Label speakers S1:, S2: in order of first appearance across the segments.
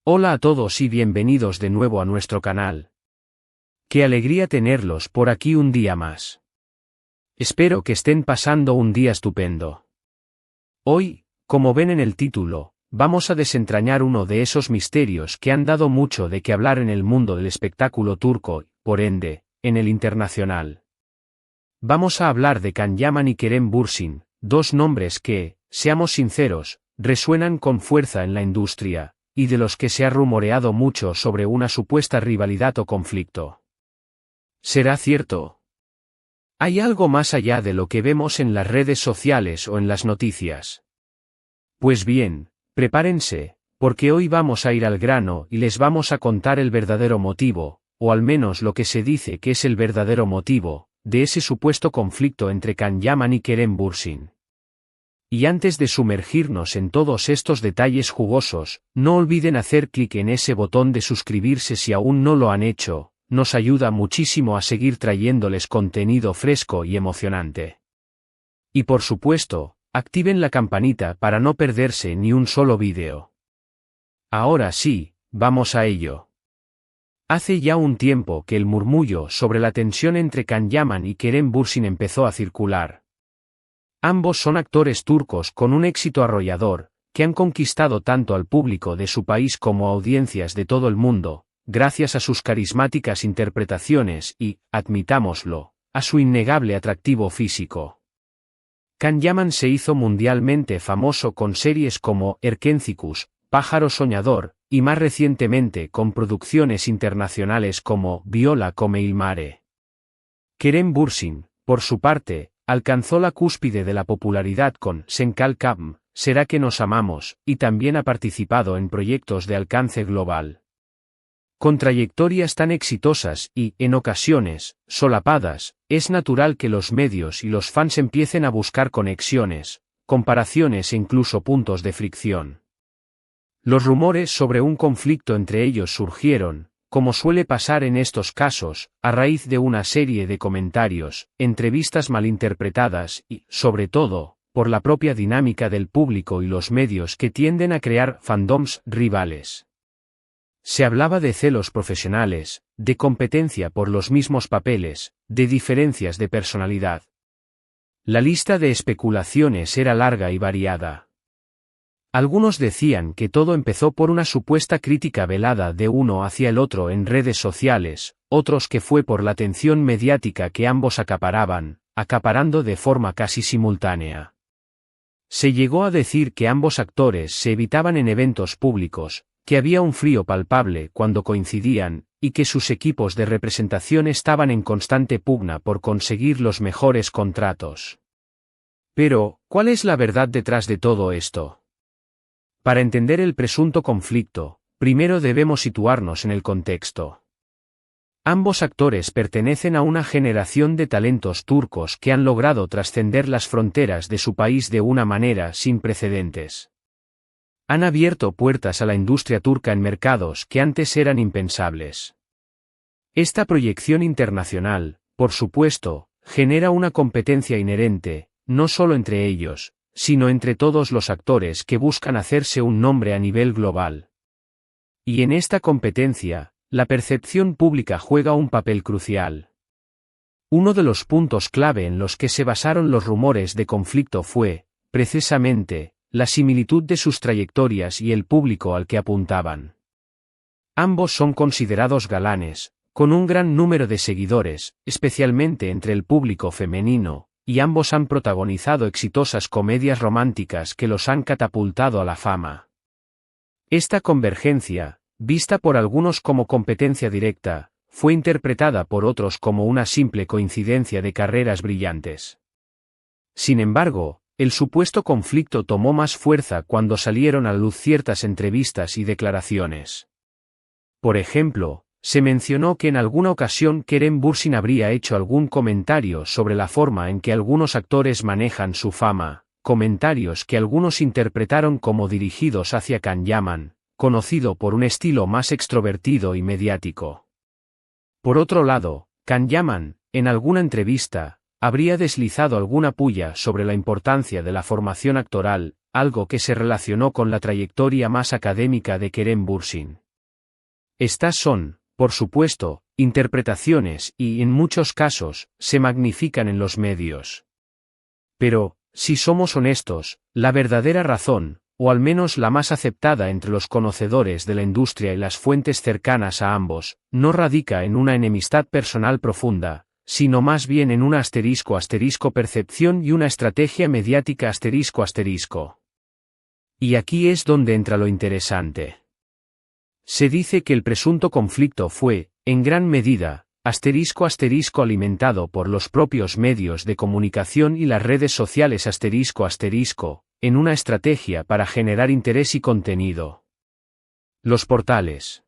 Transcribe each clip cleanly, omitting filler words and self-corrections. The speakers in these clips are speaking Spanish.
S1: Hola a todos y bienvenidos de nuevo a nuestro canal. Qué alegría tenerlos por aquí un día más. Espero que estén pasando un día estupendo. Hoy, como ven en el título, vamos a desentrañar uno de esos misterios que han dado mucho de qué hablar en el mundo del espectáculo turco y, por ende, en el internacional. Vamos a hablar de Can Yaman y Kerem Bürsin, dos nombres que, seamos sinceros, resuenan con fuerza en la industria, y de los que se ha rumoreado mucho sobre una supuesta rivalidad o conflicto. ¿Será cierto? ¿Hay algo más allá de lo que vemos en las redes sociales o en las noticias? Pues bien, prepárense, porque hoy vamos a ir al grano y les vamos a contar el verdadero motivo, o al menos lo que se dice que es el verdadero motivo, de ese supuesto conflicto entre Can Yaman y Kerem Bürsin. Y antes de sumergirnos en todos estos detalles jugosos, no olviden hacer clic en ese botón de suscribirse si aún no lo han hecho, nos ayuda muchísimo a seguir trayéndoles contenido fresco y emocionante. Y por supuesto, activen la campanita para no perderse ni un solo vídeo. Ahora sí, vamos a ello. Hace ya un tiempo que el murmullo sobre la tensión entre Can Yaman y Kerem Bürsin empezó a circular. Ambos son actores turcos con un éxito arrollador, que han conquistado tanto al público de su país como a audiencias de todo el mundo, gracias a sus carismáticas interpretaciones y, admitámoslo, a su innegable atractivo físico. Can Yaman se hizo mundialmente famoso con series como Erkencikus, Pájaro Soñador, y más recientemente con producciones internacionales como Viola come il mare. Kerem Bürsin, por su parte, alcanzó la cúspide de la popularidad con Sen Kalkam, Será que nos amamos, y también ha participado en proyectos de alcance global. Con trayectorias tan exitosas y, en ocasiones, solapadas, es natural que los medios y los fans empiecen a buscar conexiones, comparaciones e incluso puntos de fricción. Los rumores sobre un conflicto entre ellos surgieron, como suele pasar en estos casos, a raíz de una serie de comentarios, entrevistas malinterpretadas y, sobre todo, por la propia dinámica del público y los medios que tienden a crear fandoms rivales. Se hablaba de celos profesionales, de competencia por los mismos papeles, de diferencias de personalidad. La lista de especulaciones era larga y variada. Algunos decían que todo empezó por una supuesta crítica velada de uno hacia el otro en redes sociales, otros que fue por la atención mediática que ambos acaparando de forma casi simultánea. Se llegó a decir que ambos actores se evitaban en eventos públicos, que había un frío palpable cuando coincidían, y que sus equipos de representación estaban en constante pugna por conseguir los mejores contratos. Pero, ¿cuál es la verdad detrás de todo esto? Para entender el presunto conflicto, primero debemos situarnos en el contexto. Ambos actores pertenecen a una generación de talentos turcos que han logrado trascender las fronteras de su país de una manera sin precedentes. Han abierto puertas a la industria turca en mercados que antes eran impensables. Esta proyección internacional, por supuesto, genera una competencia inherente, no solo entre ellos, sino entre todos los actores que buscan hacerse un nombre a nivel global. Y en esta competencia, la percepción pública juega un papel crucial. Uno de los puntos clave en los que se basaron los rumores de conflicto fue, precisamente, la similitud de sus trayectorias y el público al que apuntaban. Ambos son considerados galanes, con un gran número de seguidores, especialmente entre el público femenino, y ambos han protagonizado exitosas comedias románticas que los han catapultado a la fama. Esta convergencia, vista por algunos como competencia directa, fue interpretada por otros como una simple coincidencia de carreras brillantes. Sin embargo, el supuesto conflicto tomó más fuerza cuando salieron a la luz ciertas entrevistas y declaraciones. Por ejemplo, se mencionó que en alguna ocasión Kerem Bürsin habría hecho algún comentario sobre la forma en que algunos actores manejan su fama, comentarios que algunos interpretaron como dirigidos hacia Can Yaman, conocido por un estilo más extrovertido y mediático. Por otro lado, Can Yaman, en alguna entrevista, habría deslizado alguna puya sobre la importancia de la formación actoral, algo que se relacionó con la trayectoria más académica de Kerem Bürsin. Estas son, por supuesto, interpretaciones y, en muchos casos, se magnifican en los medios. Pero, si somos honestos, la verdadera razón, o al menos la más aceptada entre los conocedores de la industria y las fuentes cercanas a ambos, no radica en una enemistad personal profunda, sino más bien en una **percepción y una estrategia mediática **. Y aquí es donde entra lo interesante. Se dice que el presunto conflicto fue, en gran medida, alimentado por los propios medios de comunicación y las redes sociales en una estrategia para generar interés y contenido. Los portales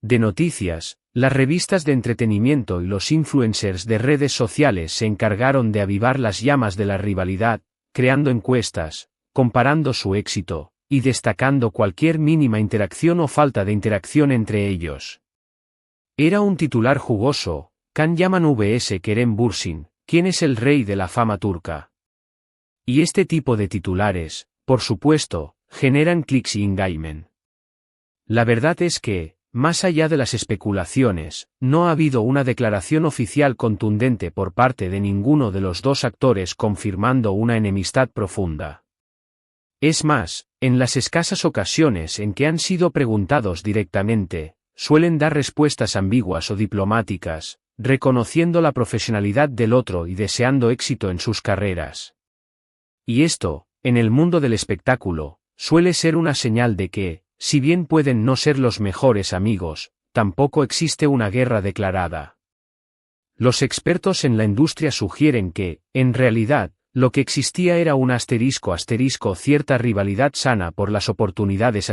S1: de noticias, las revistas de entretenimiento y los influencers de redes sociales se encargaron de avivar las llamas de la rivalidad, creando encuestas, comparando su éxito, y destacando cualquier mínima interacción o falta de interacción entre ellos. Era un titular jugoso: Can Yaman vs Kerem Bürsin, ¿quién es el rey de la fama turca? Y este tipo de titulares, por supuesto, generan clics y engagement. La verdad es que, más allá de las especulaciones, no ha habido una declaración oficial contundente por parte de ninguno de los dos actores confirmando una enemistad profunda. Es más, en las escasas ocasiones en que han sido preguntados directamente, suelen dar respuestas ambiguas o diplomáticas, reconociendo la profesionalidad del otro y deseando éxito en sus carreras. Y esto, en el mundo del espectáculo, suele ser una señal de que, si bien pueden no ser los mejores amigos, tampoco existe una guerra declarada. Los expertos en la industria sugieren que, en realidad, lo que existía era una cierta rivalidad sana por las oportunidades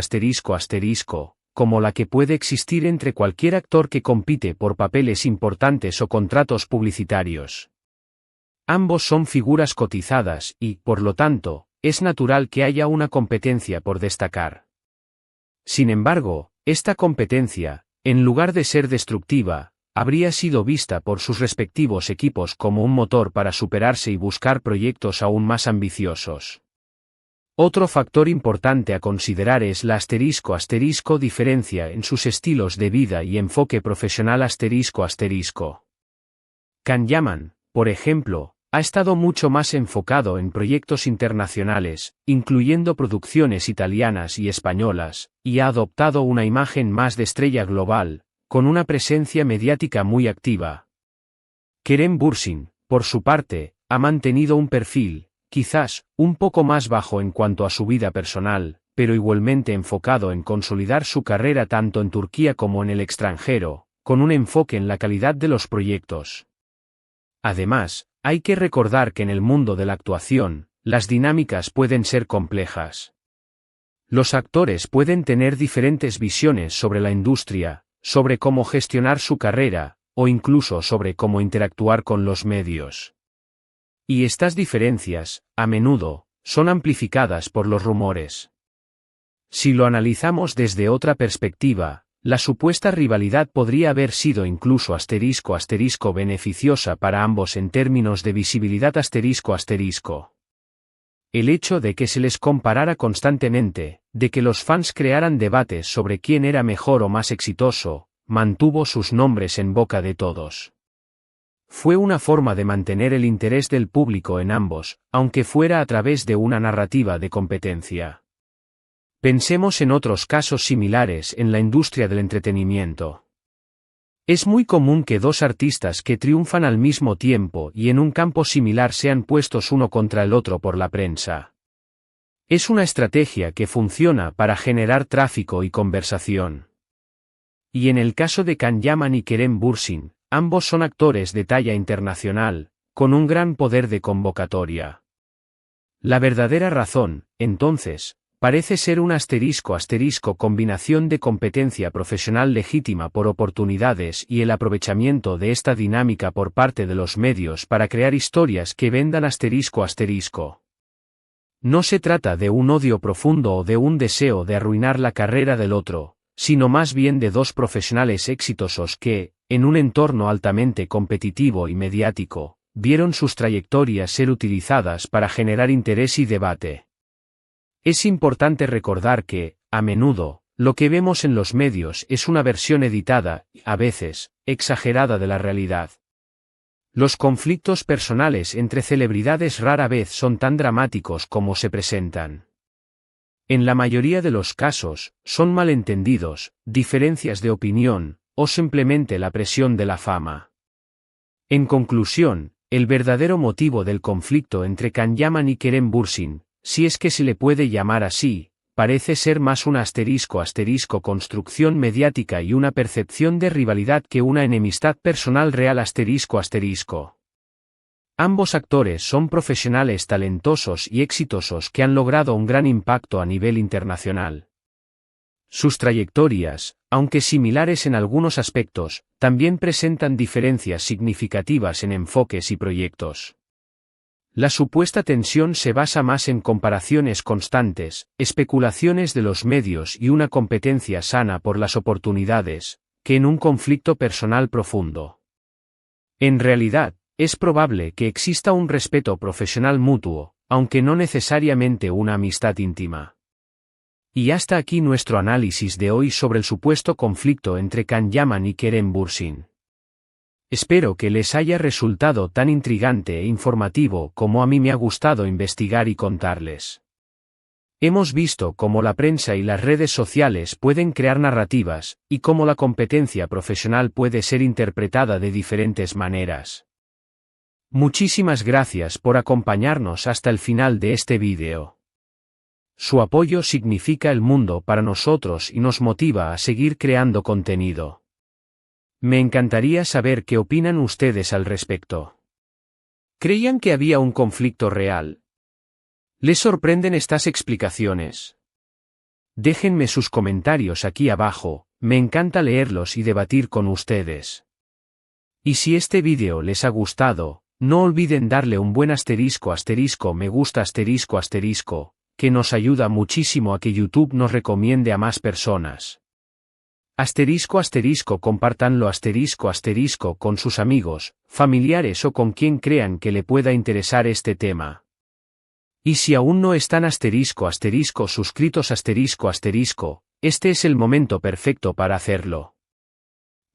S1: como la que puede existir entre cualquier actor que compite por papeles importantes o contratos publicitarios. Ambos son figuras cotizadas y, por lo tanto, es natural que haya una competencia por destacar. Sin embargo, esta competencia, en lugar de ser destructiva, habría sido vista por sus respectivos equipos como un motor para superarse y buscar proyectos aún más ambiciosos. Otro factor importante a considerar es la diferencia en sus estilos de vida y enfoque profesional Can Yaman, por ejemplo, ha estado mucho más enfocado en proyectos internacionales, incluyendo producciones italianas y españolas, y ha adoptado una imagen más de estrella global, con una presencia mediática muy activa. Kerem Bürsin, por su parte, ha mantenido un perfil, quizás, un poco más bajo en cuanto a su vida personal, pero igualmente enfocado en consolidar su carrera tanto en Turquía como en el extranjero, con un enfoque en la calidad de los proyectos. Además, hay que recordar que en el mundo de la actuación, las dinámicas pueden ser complejas. Los actores pueden tener diferentes visiones sobre la industria, sobre cómo gestionar su carrera, o incluso sobre cómo interactuar con los medios. Y estas diferencias, a menudo, son amplificadas por los rumores. Si lo analizamos desde otra perspectiva, la supuesta rivalidad podría haber sido incluso beneficiosa para ambos en términos de visibilidad El hecho de que se les comparara constantemente, de que los fans crearan debates sobre quién era mejor o más exitoso, mantuvo sus nombres en boca de todos. Fue una forma de mantener el interés del público en ambos, aunque fuera a través de una narrativa de competencia. Pensemos en otros casos similares en la industria del entretenimiento. Es muy común que dos artistas que triunfan al mismo tiempo y en un campo similar sean puestos uno contra el otro por la prensa. Es una estrategia que funciona para generar tráfico y conversación. Y en el caso de Can Yaman y Kerem Bürsin, ambos son actores de talla internacional, con un gran poder de convocatoria. La verdadera razón, entonces, parece ser una combinación de competencia profesional legítima por oportunidades y el aprovechamiento de esta dinámica por parte de los medios para crear historias que vendan No se trata de un odio profundo o de un deseo de arruinar la carrera del otro, sino más bien de dos profesionales exitosos que, en un entorno altamente competitivo y mediático, vieron sus trayectorias ser utilizadas para generar interés y debate. Es importante recordar que, a menudo, lo que vemos en los medios es una versión editada, a veces, exagerada de la realidad. Los conflictos personales entre celebridades rara vez son tan dramáticos como se presentan. En la mayoría de los casos, son malentendidos, diferencias de opinión, o simplemente la presión de la fama. En conclusión, el verdadero motivo del conflicto entre Can Yaman y Kerem Bürsin, si es que se le puede llamar así, parece ser más una construcción mediática y una percepción de rivalidad que una enemistad personal real. Ambos actores son profesionales talentosos y exitosos que han logrado un gran impacto a nivel internacional. Sus trayectorias, aunque similares en algunos aspectos, también presentan diferencias significativas en enfoques y proyectos. La supuesta tensión se basa más en comparaciones constantes, especulaciones de los medios y una competencia sana por las oportunidades, que en un conflicto personal profundo. En realidad, es probable que exista un respeto profesional mutuo, aunque no necesariamente una amistad íntima. Y hasta aquí nuestro análisis de hoy sobre el supuesto conflicto entre Can Yaman y Kerem Bürsin. Espero que les haya resultado tan intrigante e informativo como a mí me ha gustado investigar y contarles. Hemos visto cómo la prensa y las redes sociales pueden crear narrativas, y cómo la competencia profesional puede ser interpretada de diferentes maneras. Muchísimas gracias por acompañarnos hasta el final de este vídeo. Su apoyo significa el mundo para nosotros y nos motiva a seguir creando contenido. Me encantaría saber qué opinan ustedes al respecto. ¿Creían que había un conflicto real? ¿Les sorprenden estas explicaciones? Déjenme sus comentarios aquí abajo, me encanta leerlos y debatir con ustedes. Y si este vídeo les ha gustado, no olviden darle un buen me gusta que nos ayuda muchísimo a que YouTube nos recomiende a más personas. Compártanlo con sus amigos, familiares o con quien crean que le pueda interesar este tema. Y si aún no están suscritos este es el momento perfecto para hacerlo.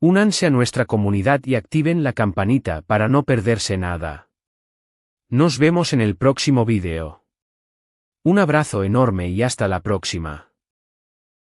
S1: Únanse a nuestra comunidad y activen la campanita para no perderse nada. Nos vemos en el próximo vídeo. Un abrazo enorme y hasta la próxima.